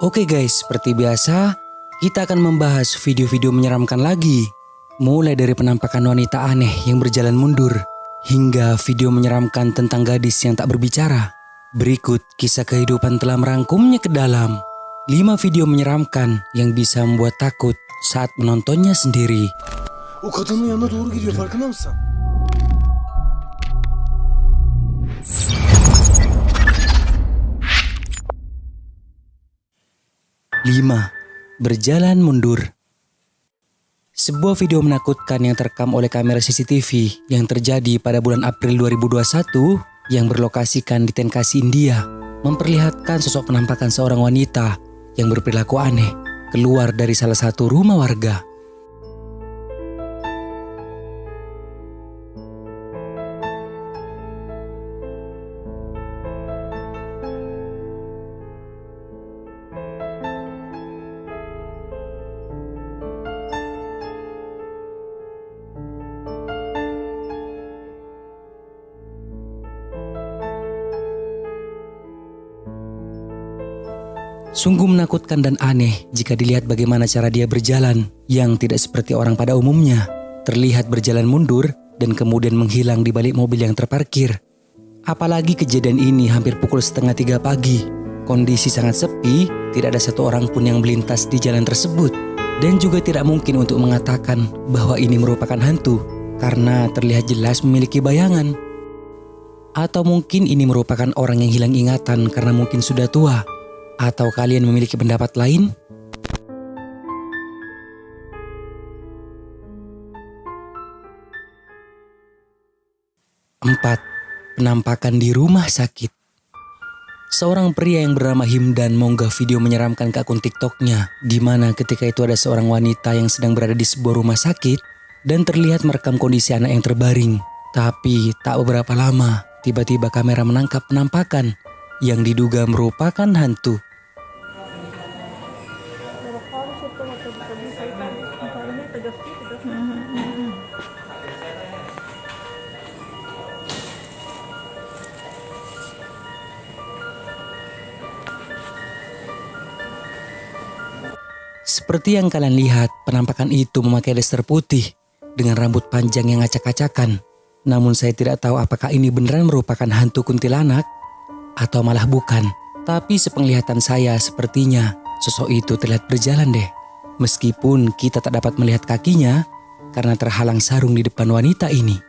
Oke guys, seperti biasa, kita akan membahas video-video menyeramkan lagi. Mulai dari penampakan wanita aneh yang berjalan mundur, hingga video menyeramkan tentang gadis yang tak berbicara. Berikut kisah kehidupan telah merangkumnya ke dalam 5 video menyeramkan yang bisa membuat takut saat menontonnya sendiri. O kadının yanına doğru gidiyor, farkında mısın? Lima, berjalan mundur. Sebuah video menakutkan yang terekam oleh kamera CCTV yang terjadi pada bulan April 2021 yang berlokasikan di Tenkasi, India, memperlihatkan sosok penampakan seorang wanita yang berperilaku aneh keluar dari salah satu rumah warga. Sungguh menakutkan dan aneh jika dilihat bagaimana cara dia berjalan yang tidak seperti orang pada umumnya. Terlihat berjalan mundur dan kemudian menghilang di balik mobil yang terparkir. Apalagi kejadian ini hampir pukul 2:30 pagi. Kondisi sangat sepi, tidak ada satu orang pun yang melintas di jalan tersebut. Dan juga tidak mungkin untuk mengatakan bahwa ini merupakan hantu karena terlihat jelas memiliki bayangan. Atau mungkin ini merupakan orang yang hilang ingatan karena mungkin sudah tua. Atau kalian memiliki pendapat lain? Empat, penampakan di rumah sakit. Seorang pria yang bernama Himdan mengunggah video menyeramkan ke akun TikToknya, di mana ketika itu ada seorang wanita yang sedang berada di sebuah rumah sakit dan terlihat merekam kondisi anak yang terbaring. Tapi tak beberapa lama, tiba-tiba kamera menangkap penampakan yang diduga merupakan hantu. Seperti yang kalian lihat, penampakan itu memakai daster putih dengan rambut panjang yang acak-acakan. Namun saya tidak tahu apakah ini beneran merupakan hantu kuntilanak atau malah bukan. Tapi sepenglihatan saya sepertinya sosok itu terlihat berjalan deh. Meskipun kita tak dapat melihat kakinya karena terhalang sarung di depan wanita ini.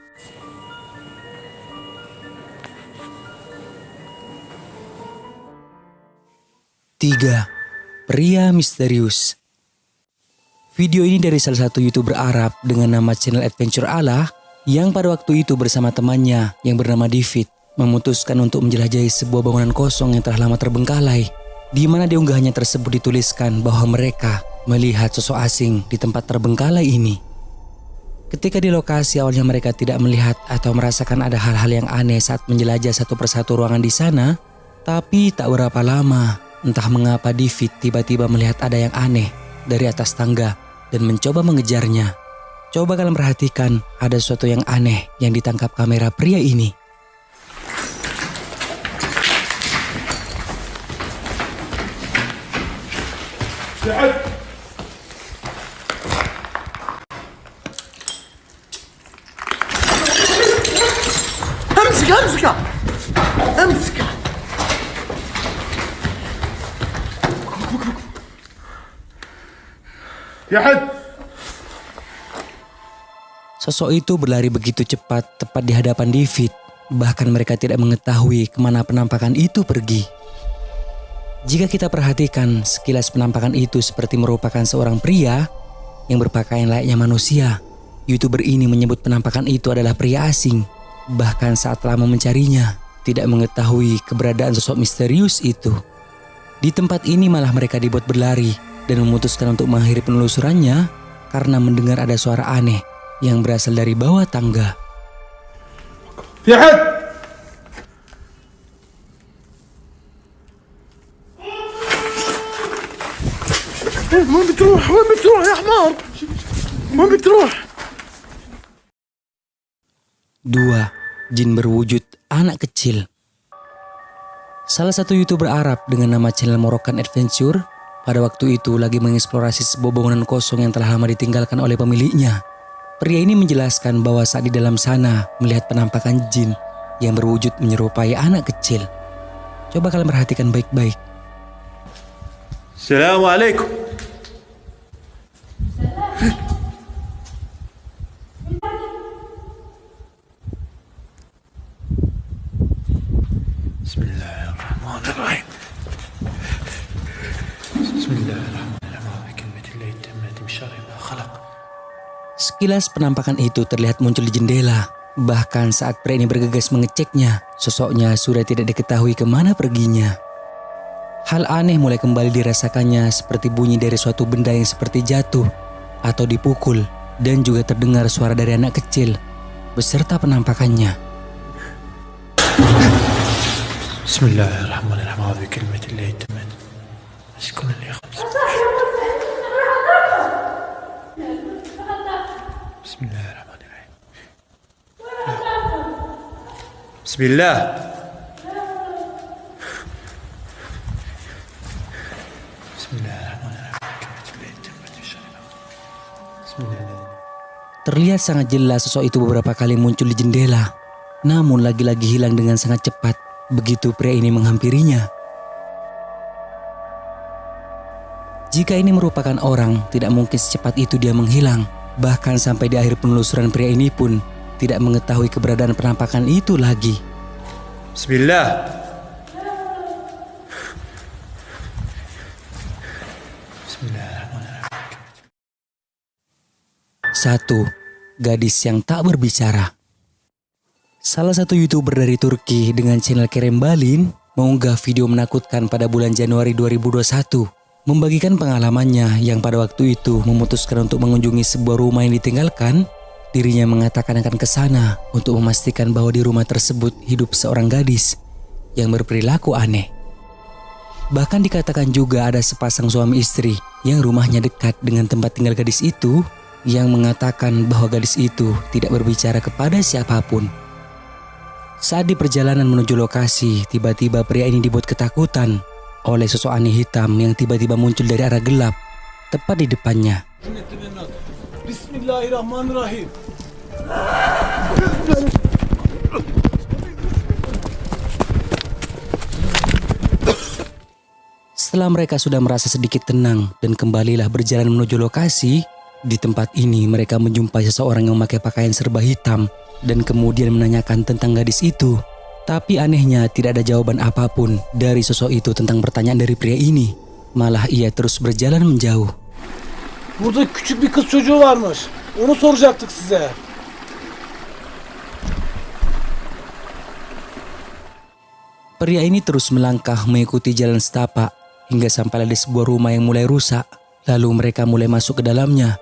Tiga, pria misterius. Video ini dari salah satu YouTuber Arab dengan nama channel Adventure Allah yang pada waktu itu bersama temannya yang bernama David memutuskan untuk menjelajahi sebuah bangunan kosong yang telah lama terbengkalai, di mana di unggahannya tersebut dituliskan bahwa mereka melihat sosok asing di tempat terbengkalai ini. Ketika di lokasi awalnya mereka tidak melihat atau merasakan ada hal-hal yang aneh saat menjelajah satu persatu ruangan di sana, tapi tak berapa lama entah mengapa David tiba-tiba melihat ada yang aneh dari atas tangga dan mencoba mengejarnya. Coba kalian perhatikan, ada sesuatu yang aneh yang ditangkap kamera pria ini. امسكها. يا حد. Sosok itu berlari begitu cepat tepat di hadapan David. Bahkan mereka tidak mengetahui kemana penampakan itu pergi. Jika kita perhatikan, sekilas penampakan itu seperti merupakan seorang pria yang berpakaian layaknya manusia. YouTuber ini menyebut penampakan itu adalah pria asing. Bahkan saat lama mencarinya, tidak mengetahui keberadaan sosok misterius itu. Di tempat ini malah mereka dibuat berlari dan memutuskan untuk mengakhiri penelusurannya karena mendengar ada suara aneh yang berasal dari bawah tangga. يا حد. وين بتروح يا حمار؟ وين بتروح؟ 2. Jin berwujud anak kecil. Salah satu YouTuber Arab dengan nama channel Moroccan Adventure pada waktu itu lagi mengeksplorasi sebuah bangunan kosong yang telah lama ditinggalkan oleh pemiliknya. Pria ini menjelaskan bahwa saat di dalam sana melihat penampakan jin yang berwujud menyerupai anak kecil. Coba kalian perhatikan baik-baik. Assalamualaikum. Bismillahirrahmanirrahim. Sekilas penampakan itu terlihat muncul di jendela. Bahkan saat pria ini bergegas mengeceknya, sosoknya sudah tidak diketahui kemana perginya. Hal aneh mulai kembali dirasakannya seperti bunyi dari suatu benda yang seperti jatuh atau dipukul, dan juga terdengar suara dari anak kecil beserta penampakannya. Bismillahirrahmanirrahim. Bismillahirrahmanirrahim. Bismillah. Terlihat sangat jelas sosok itu beberapa kali muncul di jendela, namun lagi-lagi hilang dengan sangat cepat begitu pria ini menghampirinya. Jika ini merupakan orang, tidak mungkin secepat itu dia menghilang. Bahkan sampai di akhir penelusuran pria ini pun tidak mengetahui keberadaan penampakan itu lagi. Bismillah. Bismillahirrahmanirrahim. 1. Gadis yang tak berbicara. Salah satu YouTuber dari Turki dengan channel Kerem Balin mengunggah video menakutkan pada bulan Januari 2021. Membagikan pengalamannya yang pada waktu itu memutuskan untuk mengunjungi sebuah rumah yang ditinggalkan. Dirinya mengatakan akan ke sana untuk memastikan bahwa di rumah tersebut hidup seorang gadis yang berperilaku aneh. Bahkan dikatakan juga ada sepasang suami istri yang rumahnya dekat dengan tempat tinggal gadis itu, yang mengatakan bahwa gadis itu tidak berbicara kepada siapapun. Saat di perjalanan menuju lokasi, tiba-tiba pria ini dibuat ketakutan oleh sosok aneh hitam yang tiba-tiba muncul dari arah gelap tepat di depannya. Bismillahirrahmanirrahim. Setelah mereka sudah merasa sedikit tenang dan kembalilah berjalan menuju lokasi, di tempat ini mereka menjumpai seseorang yang memakai pakaian serba hitam dan kemudian menanyakan tentang gadis itu. Tapi anehnya tidak ada jawaban apapun dari sosok itu tentang pertanyaan dari pria ini. Malah ia terus berjalan menjauh. Burada küçük bir kız çocuğu varmış. Onu soracaktık size. Pria ini terus melangkah mengikuti jalan setapak hingga sampailah di sebuah rumah yang mulai rusak. Lalu mereka mulai masuk ke dalamnya.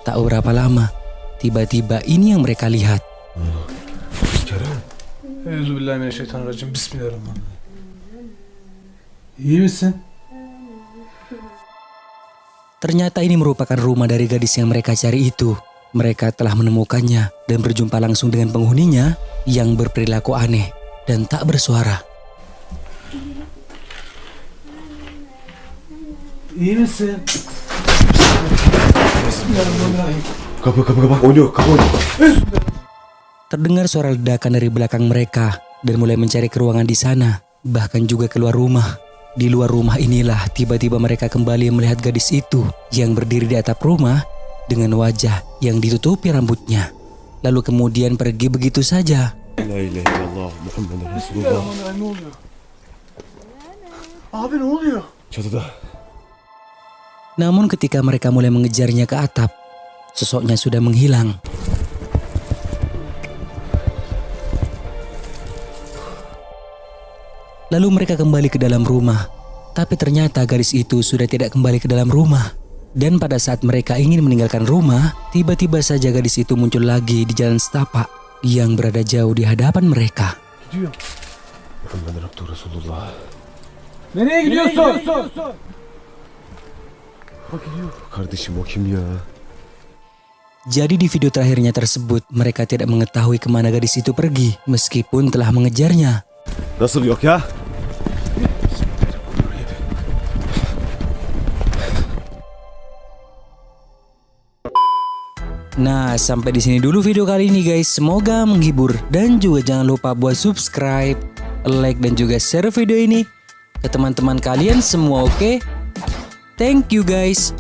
Tak berapa lama, tiba-tiba ini yang mereka lihat. Euzubillahimineşşeytanirracim. Bismillahirrahmanirrahim. İyi misin? Ternyata ini merupakan rumah dari gadis yang mereka cari itu. Mereka telah menemukannya dan berjumpa langsung dengan penghuninya yang berperilaku aneh dan tak bersuara. İyi misin? Bismillahirrahmanirrahim. Kapı oynuyor. Terdengar suara ledakan dari belakang mereka dan mulai mencari ke ruangan di sana, bahkan juga keluar rumah. Di luar rumah inilah tiba-tiba mereka kembali melihat gadis itu yang berdiri di atap rumah dengan wajah yang ditutupi rambutnya. Lalu kemudian pergi begitu saja. La ilahe illallah Muhammed Resulullah. Bismillahirrahmanirrahim. Ne oluyor? Abi ne oluyor? Çatıda. Namun ketika mereka mulai mengejarnya ke atap, sosoknya sudah menghilang. Lalu mereka kembali ke dalam rumah, tapi ternyata gadis itu sudah tidak kembali ke dalam rumah. Dan pada saat mereka ingin meninggalkan rumah, tiba-tiba saja gadis itu muncul lagi di jalan setapak yang berada jauh di hadapan mereka. Gidiyor. Muhammed Resulullah. Nereye gidiyorsun? Kardeşim o kim ya? Jadi di video terakhirnya tersebut, mereka tidak mengetahui kemana gadis itu pergi meskipun telah mengejarnya. Nasıl yok ya? Nah, sampai di sini dulu video kali ini guys. Semoga menghibur dan juga jangan lupa buat subscribe, like dan juga share video ini ke teman-teman kalian semua, oke? Thank you guys.